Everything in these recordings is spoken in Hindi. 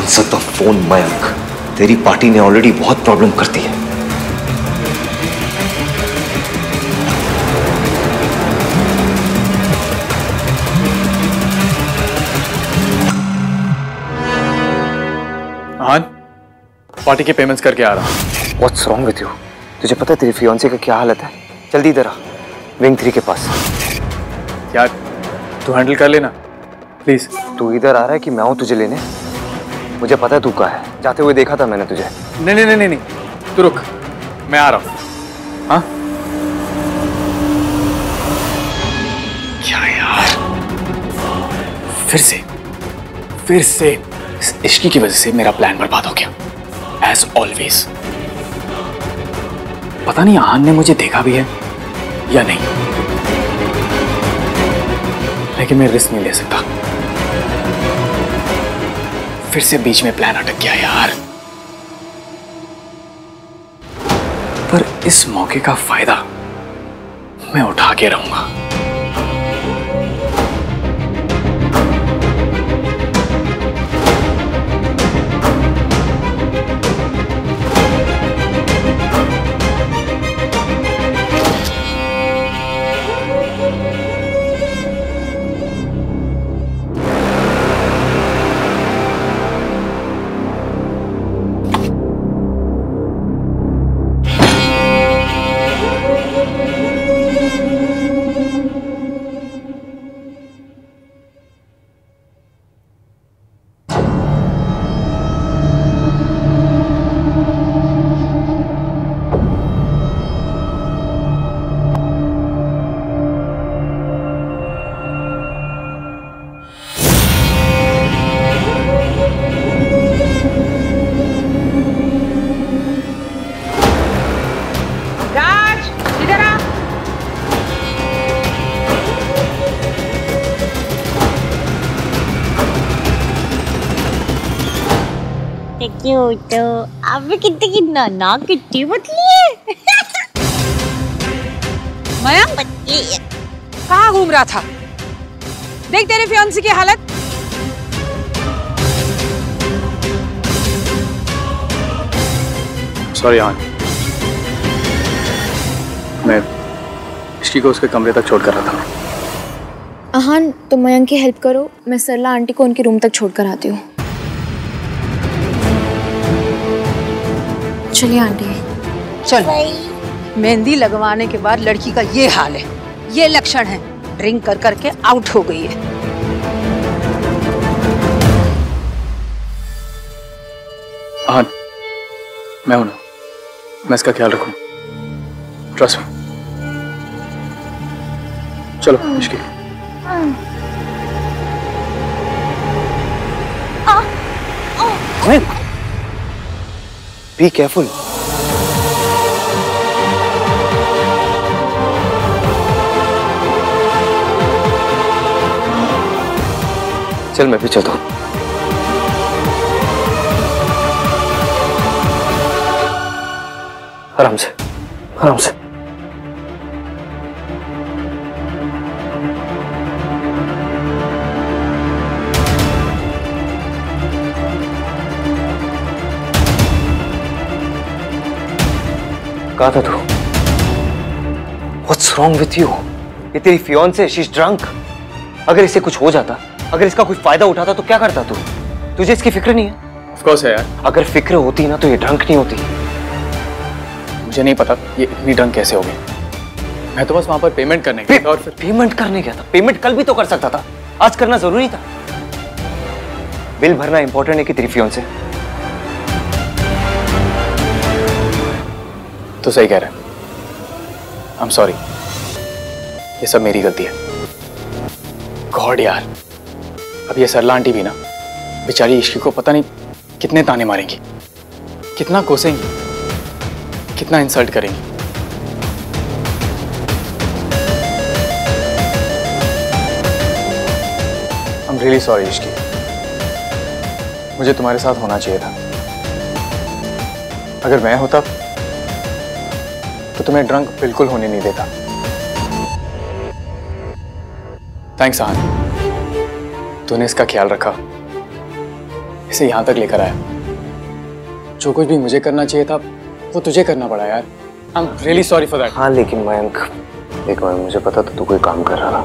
Answer the phone Mayank. तेरी पार्टी ने ऑलरेडी बहुत प्रॉब्लम कर दी है। हाँ, पार्टी के पेमेंट्स करके आ रहा हूँ। What's wrong with you? तुझे पता है तेरी फियांसे का क्या हालत है? जल्दी इधर आ, विंग 3 के पास। यार तू हैंडल कर लेना प्लीज। तू इधर आ रहा है कि मैं हूँ तुझे लेने? मुझे पता है तू कहाँ है, जाते हुए देखा था मैंने तुझे। नहीं नहीं नहीं नहीं, तू रुक, मैं आ रहा हूँ। हाँ क्या यार, फिर से इस इश्की की वजह से मेरा प्लान बर्बाद हो गया एज ऑलवेज। पता नहीं आहान ने मुझे देखा भी है या नहीं, लेकिन मैं रिस्क नहीं ले सकता। फिर से बीच में प्लान अटक गया यार। पर इस मौके का फायदा मैं उठा के रहूंगा। क्यूट, आप भी कितनी ना कितनी पतली है। मयंक पतली है। कहाँ घूम रहा था? देख तेरे फियांसे की हालत। सॉरी आन, मैं इश्की को उसके कमरे तक छोड़ कर रहा था। आहान, तुम मयंक की हेल्प करो, मैं सरला आंटी को उनके रूम तक छोड़ कर आती हूँ। चलिए आंटी। चल, मेहंदी लगवाने के बाद लड़की का ये हाल है, ये लक्षण है, ड्रिंक कर करके आउट हो गई है। हाँ मैं हूं ना, मैं इसका ख्याल रखूं, ट्रस्ट मी। चलो इश्की। Be careful. चल मैं भी चलता हूँ। आराम से, आराम से। कहा था तू? What's wrong with you? ये तेरी फियांसे, she's drunk। अगर इसे कुछ हो जाता, अगर इसका कोई फायदा उठाता तो क्या करता तू? तुझे इसकी फिक्र नहीं है? Of course है यार। अगर फिक्र होती ना तो ये ड्रंक नहीं होती। मुझे नहीं पता ये इतनी ड्रंक कैसे हो गई। मैं तो बस वहां पर पेमेंट करने गया था और फिर पेमेंट करने गया था। पेमेंट कल भी तो कर सकता था, आज करना जरूरी था। बिल भरना इंपॉर्टेंट है कि तेरी फियांसे? तो सही कह रहा है। I'm sorry, ये सब मेरी गलती है। गॉड यार, अब ये सरला आंटी भी ना बेचारी इश्की को पता नहीं कितने ताने मारेंगी, कितना कोसेंगी, कितना इंसल्ट करेंगी। I'm really sorry इश्की, मुझे तुम्हारे साथ होना चाहिए था। अगर मैं होता तो तुम्हें ड्रंक बिल्कुल होने नहीं देता। थैंक्स आन, तूने इसका ख्याल रखा, इसे यहाँ तक लेकर आया। जो कुछ भी मुझे करना चाहिए था वो तुझे करना पड़ा यार। I am really sorry for that. हाँ लेकिन मयंक, देख मयंक, मुझे पता था तू कोई काम कर रहा था,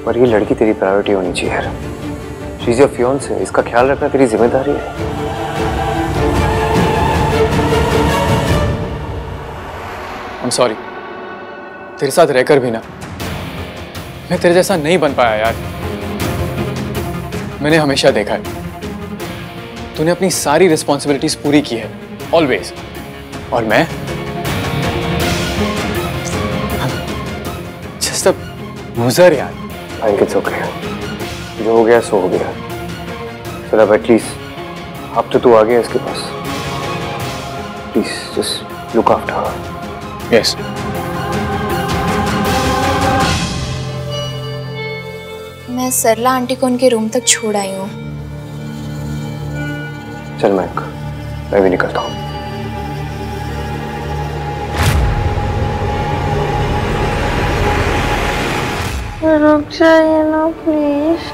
पर ये लड़की तेरी प्रायोरिटी होनी चाहिए यार। शी इज योर फियांसे, इसका ख्याल रखना तेरी जिम्मेदारी है। आई एम सॉरी, तेरे साथ रहकर भी ना मैं तेरे जैसा नहीं बन पाया यार। मैंने हमेशा देखा है तूने अपनी सारी रिस्पॉन्सिबिलिटीज पूरी की है, ऑलवेज, और मैं जस्ट अ लूजर यार। मयंक इट्स ओके, जो हो गया सो हो गया। चल अब एटलीस्ट अब तो तू आ गया इसके पास। Please just look after her. Yes. मैं सरला आंटी को उनके रूम तक छोड़ आई हूँ। चल मयंक, मैं भी निकलता हूँ। रुक जाइए ना प्लीज।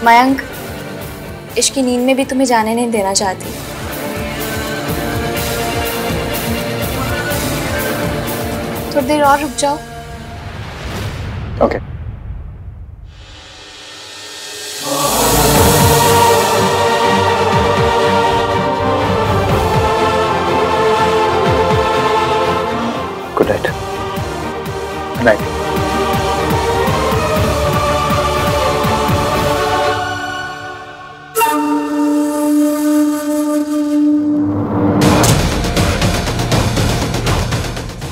मयंक, इश्क की नींद में भी तुम्हें जाने नहीं देना चाहती। थोड़ी देर और रुक जाओ। Okay. Good night. Good night.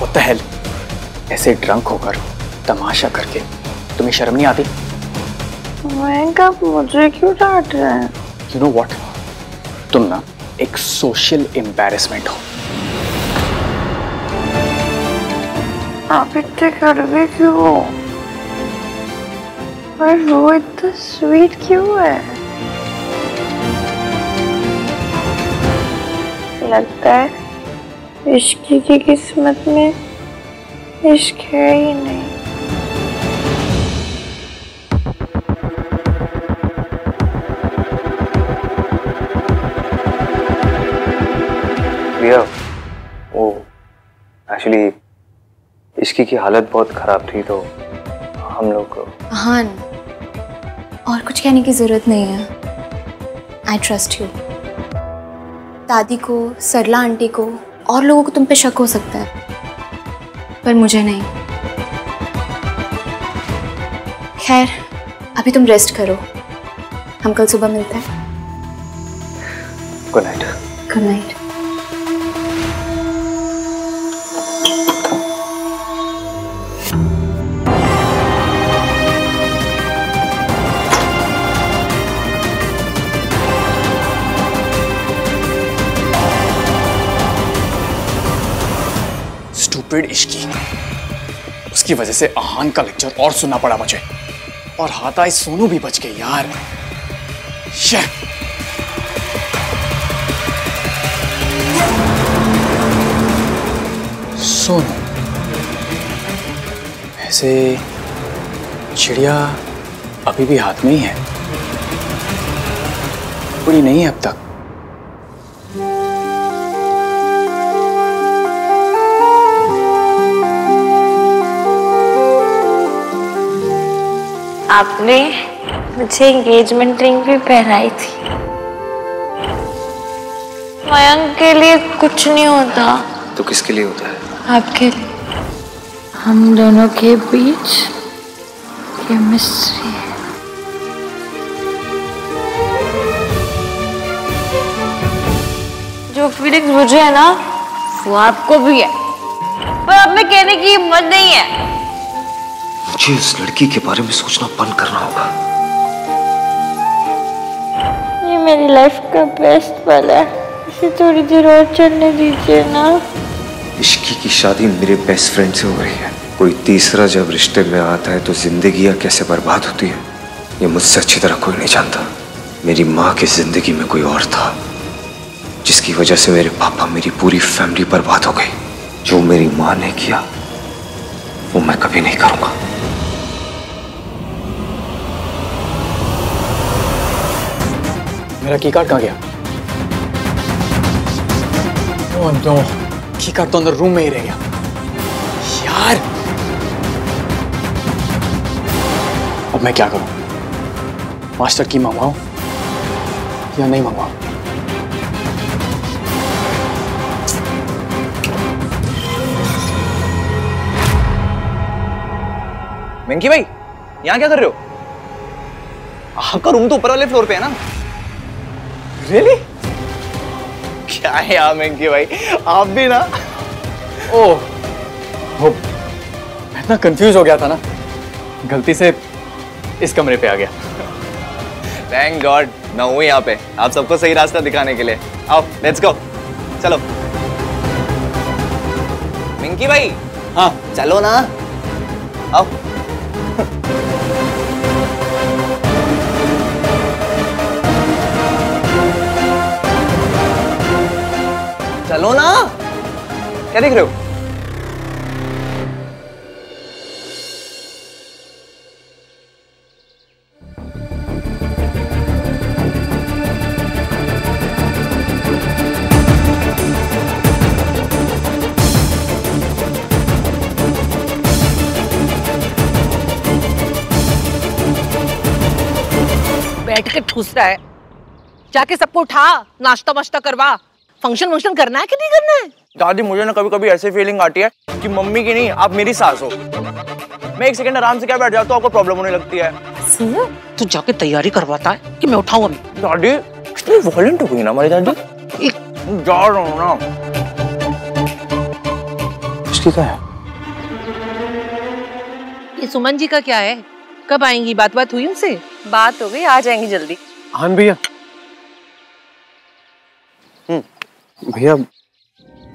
What the hell? ऐसे ड्रंक होकर तमाशा करके तुम्हें शर्म नहीं आती? मयंक, आप मुझे क्यों डांट रहे हैं? You know what? तुम ना एक सोशल एम्बैरेसमेंट हो। आप इतने कड़वे क्यों हो? और वो इतना स्वीट क्यों है? लगता है इश्क की किस्मत में इश्क है ही नहीं। भैया, वो एक्चुअली इश्की की हालत बहुत खराब थी तो हम लोग। हाँ, और कुछ कहने की जरूरत नहीं है। I trust you. दादी को, सरला आंटी को और लोगों को तुम पे शक हो सकता है, पर मुझे नहीं। खैर, अभी तुम रेस्ट करो, हम कल सुबह मिलते हैं। Good night. Good night. Stupid Ishki, उसकी वजह से आहान का लेक्चर और सुनना पड़ा मुझे, और हाथाई सोनू भी बच गई यार। सोनू, ऐसे चिड़िया अभी भी हाथ में ही है, उड़ी नहीं है अब तक। आपने मुझे एंगेजमेंट रिंग भी पहनाई थी। मयंक के लिए कुछ नहीं होता। तो किसके लिए होता है? आपके लिए। हम दोनों के बीच केमिस्ट्री है। जो फीलिंग्स मुझे है ना, वो आपको भी है, पर अब में कहने की हिम्मत नहीं है। मुझे उस लड़की के बारे में सोचना बंद करना होगा। ये मेरी लाइफ का बेस्ट पल है, इसे थोड़ी देर और चलने दीजिए ना। इश्की की शादी मेरे बेस्ट फ्रेंड से हो रही है। कोई तीसरा जब रिश्ते में आता है तो जिंदगियां कैसे बर्बाद होती है ये मुझसे अच्छी तरह कोई नहीं जानता। मेरी माँ की जिंदगी में कोई और था, जिसकी वजह से मेरे पापा, मेरी पूरी फैमिली बर्बाद हो गई। जो मेरी माँ ने किया वो मैं कभी नहीं करूंगा। मेरा की कार्ड कहाँ गया? ओह नो, की कार्ड तो अंदर रूम में ही रह गया यार। अब मैं क्या करूं? मास्टर की मंगवाऊं या नहीं मंगवाऊं? वेंकी भाई, यहाँ क्या कर रहे हो? आपका रूम तो ऊपर वाले फ्लोर पे है ना? रियली? क्या है यार वेंकी भाई, आप भी ना। ओह, मैं इतना कंफ्यूज हो गया था ना, गलती से इस कमरे पे आ गया। थैंक गॉड मैं हूँ यहाँ पे, आप सबको सही रास्ता दिखाने के लिए। आओ लेट्स गो, चलो। वेंकी भाई, हाँ चलो ना, आओ। चलो ना, क्या देख रहे हो? बैठ के ठूस रहा है, जाके सबको उठा, नाश्ता वाश्ता करवा। फंक्शन करना है कि नहीं करना है? दादी मुझे ना कभी कभी ऐसी फीलिंग आती है कि मम्मी की नहीं आप मेरी सास हो। मैं एक सेकंड आराम से क्या बैठ जाता हूँ, आपको प्रॉब्लम होने लगती है। तू जाके तैयारी करवाता है कि मैं उठाऊं अभी? दादी कितनी वॉयलेंट हो गई ना हमारी दादी। जा रहा हूँ ना। इसकी क्या है? ये सुमन जी का क्या है? कब आएंगी? बात हुई उनसे? बात हो गई, आ जाएंगी जल्दी। हाँ भैया। भैया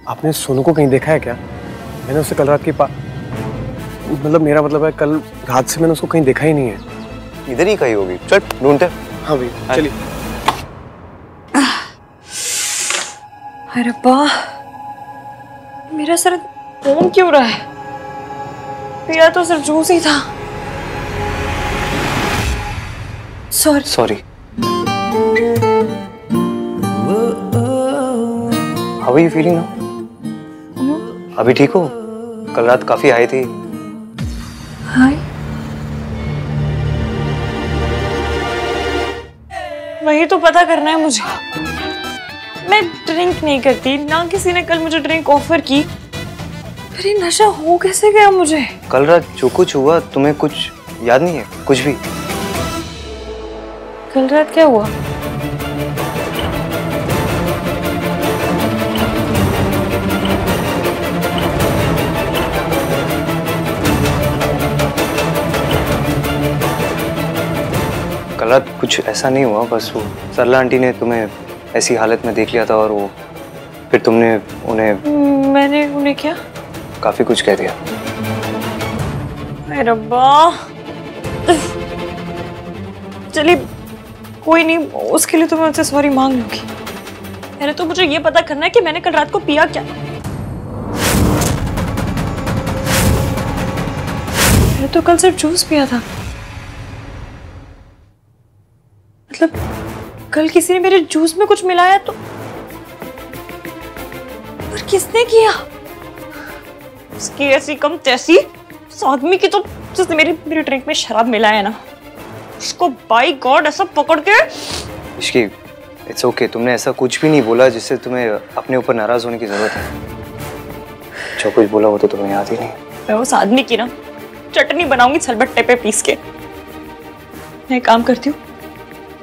आपने सोनू को कहीं देखा है क्या? मैंने उसे कल रात की मतलब मेरा मतलब है कल रात से मैंने उसको कहीं देखा ही नहीं है। इधर ही कहीं होगी, चल ढूंढते। हाँ भैया चलिए। अरे वाह, मेरा सर घूम क्यों रहा है? पिया तो सिर्फ जूस ही था। Sorry. How are you feeling now? अभी ठीक हो? कल रात काफी हाई थी। हाय? वही तो पता करना है मुझे। मैं ड्रिंक नहीं करती, ना किसी ने कल मुझे ड्रिंक ऑफर की, फिर ये नशा हो कैसे गया मुझे? कल रात जो कुछ हुआ तुम्हें कुछ याद नहीं है? कुछ भी? कल रात क्या हुआ? कल रात कुछ ऐसा नहीं हुआ, बस वो सरला आंटी ने तुम्हें ऐसी हालत में देख लिया था और वो फिर तुमने उन्हें मैंने उन्हें क्या? काफी कुछ कह दिया। अरे रब्बा, चलिए कोई नहीं, उसके लिए तो मैं उनसे सॉरी मांग लूंगी। पहले तो मुझे ये पता करना है कि मैंने कल रात को पिया क्या। मैंने तो कल सिर्फ जूस पिया था। मतलब कल किसी ने मेरे जूस में कुछ मिलाया तो, पर किसने किया? उसकी ऐसी कम तैसी उस आदमी की तो जिसने मेरे ड्रिंक में शराब मिलाया ना, उसको बाय गॉड ऐसा पकड़ के। इश्की, इट्स ओके, तुमने ऐसा कुछ भी नहीं बोला जिससे तुम्हें अपने ऊपर नाराज होने की जरूरत है। जो कुछ बोला वो तो तुम्हें याद ही नहीं। मैं उस आदमी की ना चटनी बनाऊंगी छलबट्टे पे पीस के। मैं एक काम करती हूँ,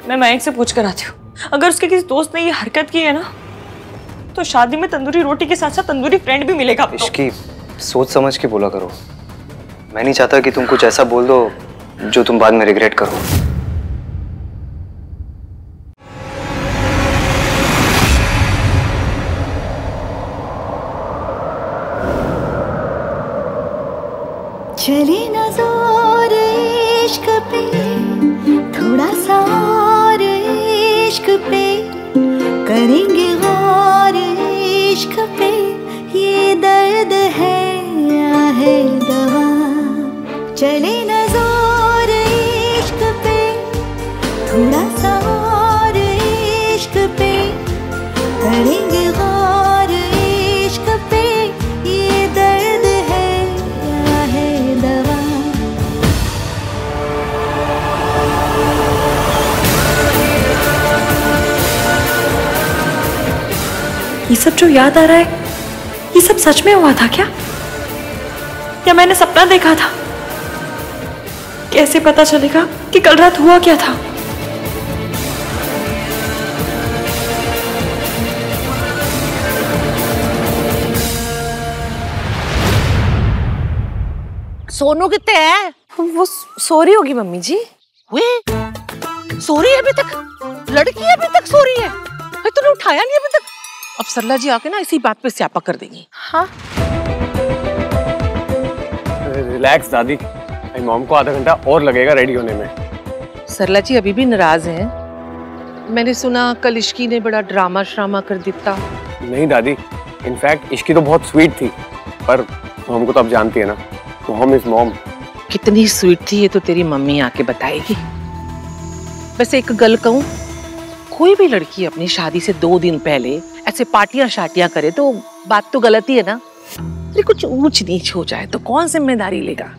मैं मयंक से पूछ कर आती हूँ। अगर उसके किसी दोस्त ने ये हरकत की है ना, तो शादी में तंदूरी रोटी के साथ साथ तंदूरी फ्रेंड भी मिलेगा। इश्की, सोच समझ के बोला करो। मैं नहीं चाहता कि तुम कुछ ऐसा बोल दो जो तुम बाद में रिग्रेट करो। चली नजर इश्क पे, थोड़ा सा और इश्क पे करेंगे गौर। ये सब जो याद आ रहा है, ये सब सच में हुआ था क्या, या मैंने सपना देखा था? कैसे पता चलेगा कि कल रात हुआ क्या था? सोनू कितने है? वो सो रही होगी मम्मी जी। वे सो रही है अभी तक? लड़की अभी तक सो रही है? तूने उठाया नहीं अभी तक? अब सरला जी आके ना इसी बात पे स्यापा कर देंगी। हाँ रिलैक्स दादी, मेरी मॉम को आधा घंटा और लगेगा रेडी होने में। सरला जी अभी भी नाराज हैं। मैंने सुना कल इश्की ने बड़ा ड्रामा श्रामा कर दिया। नहीं दादी, इनफैक्ट इश्की तो बहुत स्वीट थी, पर मॉम को तो आप जानती है ना, मॉम इज मॉम। कितनी स्वीट थी ये तो तेरी मम्मी आके बताएगी। वैसे एक गल कहूं, कोई भी लड़की अपनी शादी से 2 दिन पहले ऐसे पार्टियां शाटियां करे तो बात तो गलत ही है ना। अरे कुछ ऊंच नीच हो जाए तो कौन जिम्मेदारी लेगा?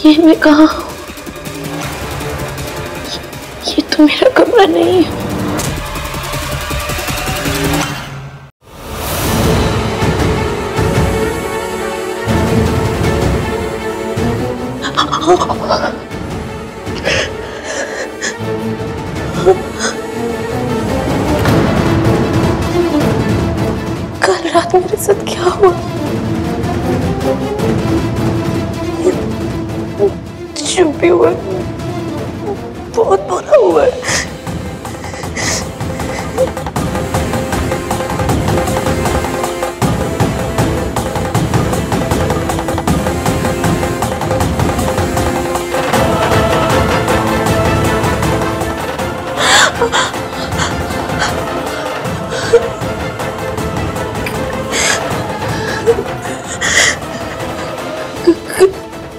ये मैं कहाँ हूँ? ये तो मेरा कमरा नहीं है। कल रात मेरे साथ क्या हुआ? जो भी हुआ बहुत बुरा हुआ है।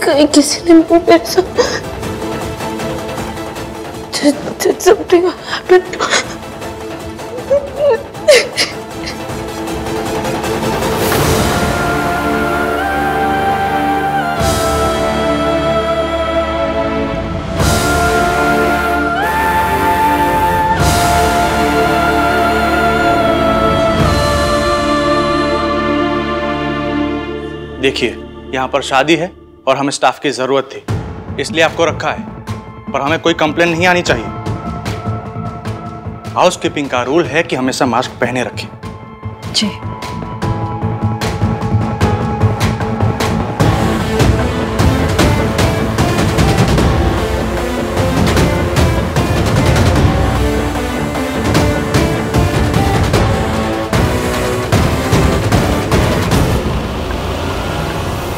कहीं किसी ने मेरे साथ something happened. देखिए, यहाँ पर शादी है और हमें स्टाफ की जरूरत थी, इसलिए आपको रखा है, पर हमें कोई कंप्लेन नहीं आनी चाहिए। हाउसकीपिंग का रूल है कि हमेशा मास्क पहने रखें। जी।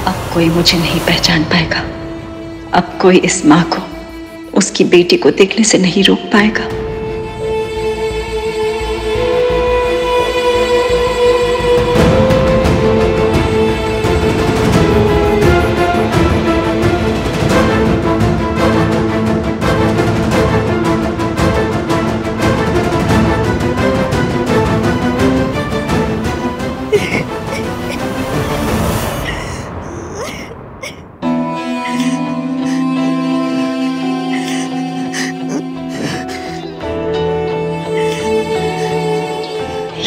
अब कोई मुझे नहीं पहचान पाएगा। अब कोई इस माँ को उसकी बेटी को देखने से नहीं रोक पाएगा।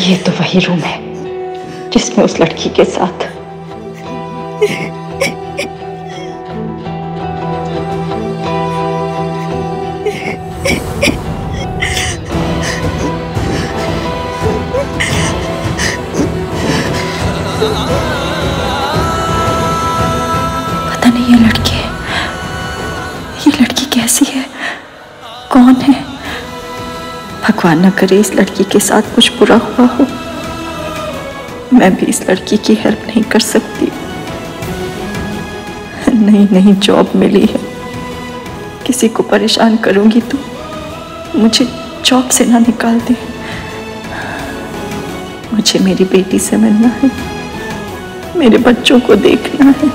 ये तो वही रूम है जिसमें उस लड़की के साथ पता नहीं ये लड़की कैसी है, कौन है? भगवान न करे इस लड़की के साथ कुछ बुरा हुआ हो। मैं भी इस लड़की की हेल्प नहीं कर सकती। नहीं, जॉब मिली है, किसी को परेशान करूंगी तो मुझे जॉब से ना निकाल दे। मुझे मेरी बेटी से मिलना है, मेरे बच्चों को देखना है।